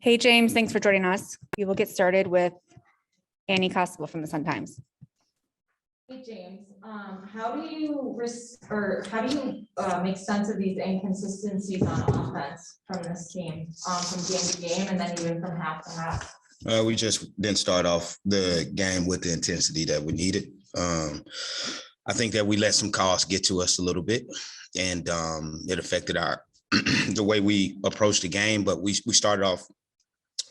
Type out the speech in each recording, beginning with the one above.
Hey, James, thanks for joining us. We will get started with Annie Constable from the Sun-Times. Hey, James, how do you make sense of these inconsistencies on offense from this team, from game to game and then even from half to half? We just didn't start off the game with the intensity that we needed. I think that we let some calls get to us a little bit, and it affected our the way we approached the game. But we started off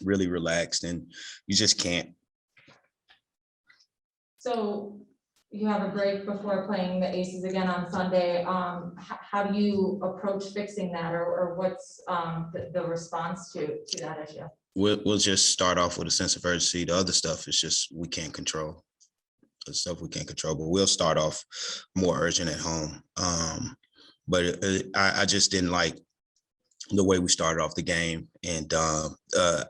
really relaxed, and you just can't. So you have a break before playing the Aces again on Sunday. How do you approach fixing that, or what's the response to that issue? We'll just start off with a sense of urgency. The other stuff is just we can't control. The stuff we can't control, but we'll start off more urgent at home. But I just didn't like the way we started off the game, and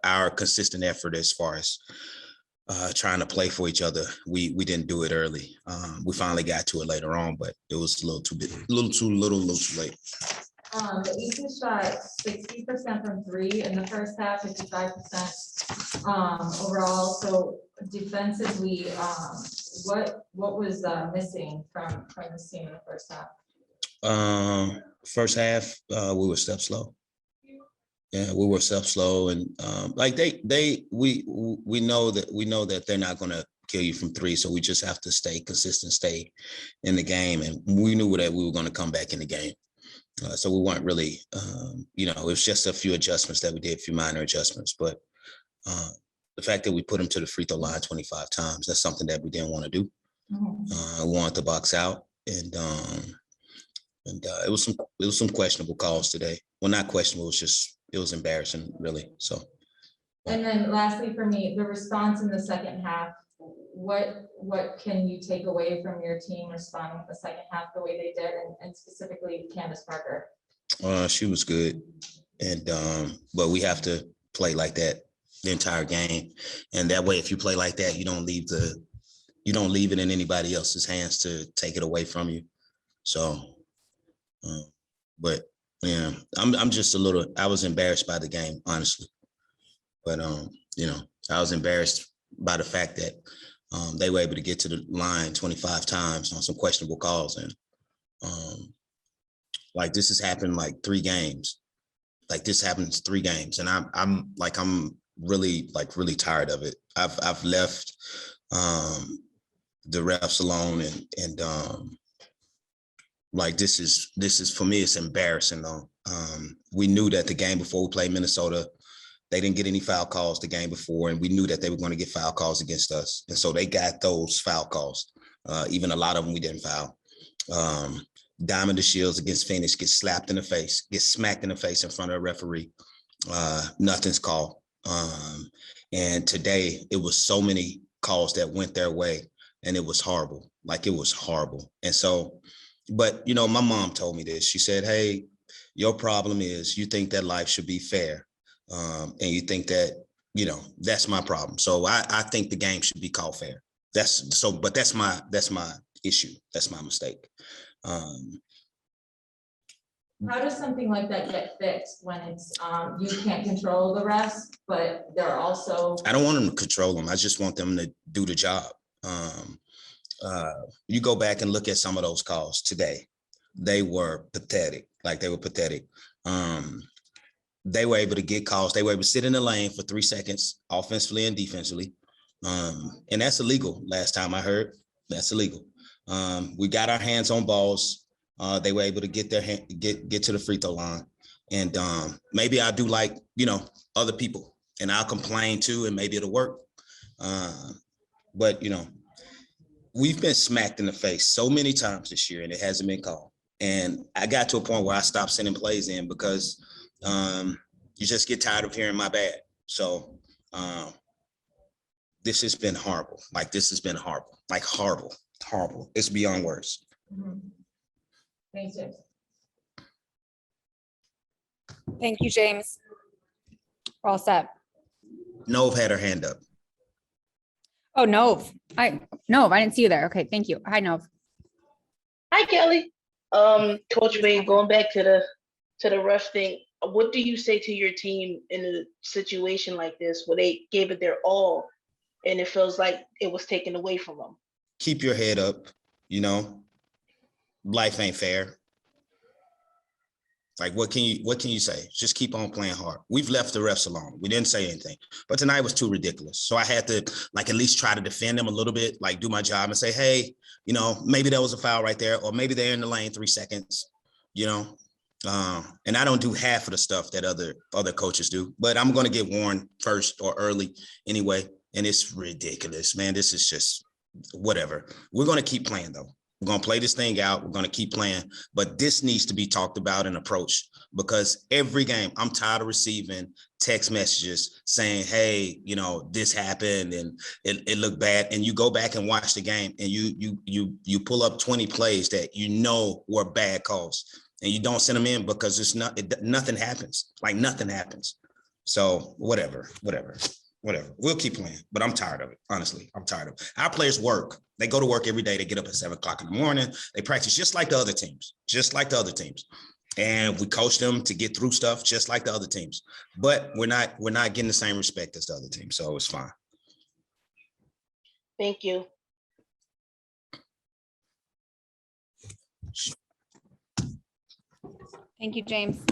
our consistent effort as far as trying to play for each other. We didn't do it early. We finally got to it later on, but it was a little too late. The Aces shot 60% from three in the first half, 55% overall. So defensively, what was missing from this team in the first half? First half, we were step slow. Yeah, we were step slow, and we know that they're not going to kill you from three, so we just have to stay consistent, stay in the game, and we knew that we were going to come back in the game. So we weren't really, it was just a few adjustments that we did, a few minor adjustments, but the fact that we put them to the free throw line 25 times, that's something that we didn't want to do. We wanted to box out, and it was some questionable calls today. Well, not questionable, it was embarrassing, really. So. And then lastly for me, the response in the second half, what can you take away from your team responding in the second half the way they did, and specifically Candace Parker? She was good, and but we have to play like that the entire game, and that way, if you play like that, you don't leave it in anybody else's hands to take it away from you. So, but yeah, I'm just I was embarrassed by the game, honestly, but I was embarrassed by the fact that they were able to get to the line 25 times on some questionable calls. And this has happened like 3 games. Like this happens 3 games. And I'm really tired of it. I've left the refs alone, and this is for me, it's embarrassing though. We knew that the game before we played Minnesota, they didn't get any foul calls the game before, and we knew that they were going to get foul calls against us. And so they got those foul calls. Even a lot of them we didn't foul. Diamond DeShields against Phoenix gets smacked in the face in front of a referee. Nothing's called. And today it was so many calls that went their way, and it was horrible. It was horrible. And so, but my mom told me this. She said, "Hey, your problem is you think that life should be fair. And you think that, that's my problem. So I think the game should be called fair. But that's my issue. That's my mistake." How does something like that get fixed when it's you can't control the refs, but they're also? I don't want them to control them. I just want them to do the job. You go back and look at some of those calls today. They were pathetic. They were able to get calls. They were able to sit in the lane for 3 seconds, offensively and defensively. And that's illegal. Last time I heard, that's illegal. We got our hands on balls. They were able to get to the free throw line. And maybe I do like, other people, and I'll complain too, and maybe it'll work. But, we've been smacked in the face so many times this year, and it hasn't been called. And I got to a point where I stopped sending plays in because you just get tired of hearing my bad. So this has been horrible. Horrible. It's beyond words. Thanks, James. Thank you, James. We're all set. Nove had her hand up. Oh, Nove. I didn't see you there. Okay, thank you. Hi, Nove. Hi, Kelly. Coach Wade, going back to the ref thing. what do you say to your team in a situation like this where they gave it their all and it feels like it was taken away from them? Keep your head up, you know, life ain't fair. Like, what can you say? Just keep on playing hard. We've left the refs alone. We didn't say anything, but tonight was too ridiculous. So I had to like at least try to defend them a little bit, like do my job and say, hey, you know, maybe there was a foul right there, or maybe they're in the lane 3 seconds, you know. And I don't do half of the stuff that other coaches do, but I'm going to get warned first or early anyway. And it's ridiculous, man. This is just whatever. We're going to keep playing though. We're going to play this thing out. We're going to keep playing, but this needs to be talked about and approached, because every game I'm tired of receiving text messages saying, hey, you know, this happened and it looked bad. And you go back and watch the game and you pull up 20 plays that you know were bad calls and you don't send them in because nothing happens. Like nothing happens. So whatever. We'll keep playing, but I'm tired of it. Honestly, I'm tired of it. Our players work. They go to work every day. They get up at 7 o'clock in the morning. They practice just like the other teams. And we coach them to get through stuff just like the other teams. But we're not getting the same respect as the other teams. So it's fine. Thank you. Thank you, James.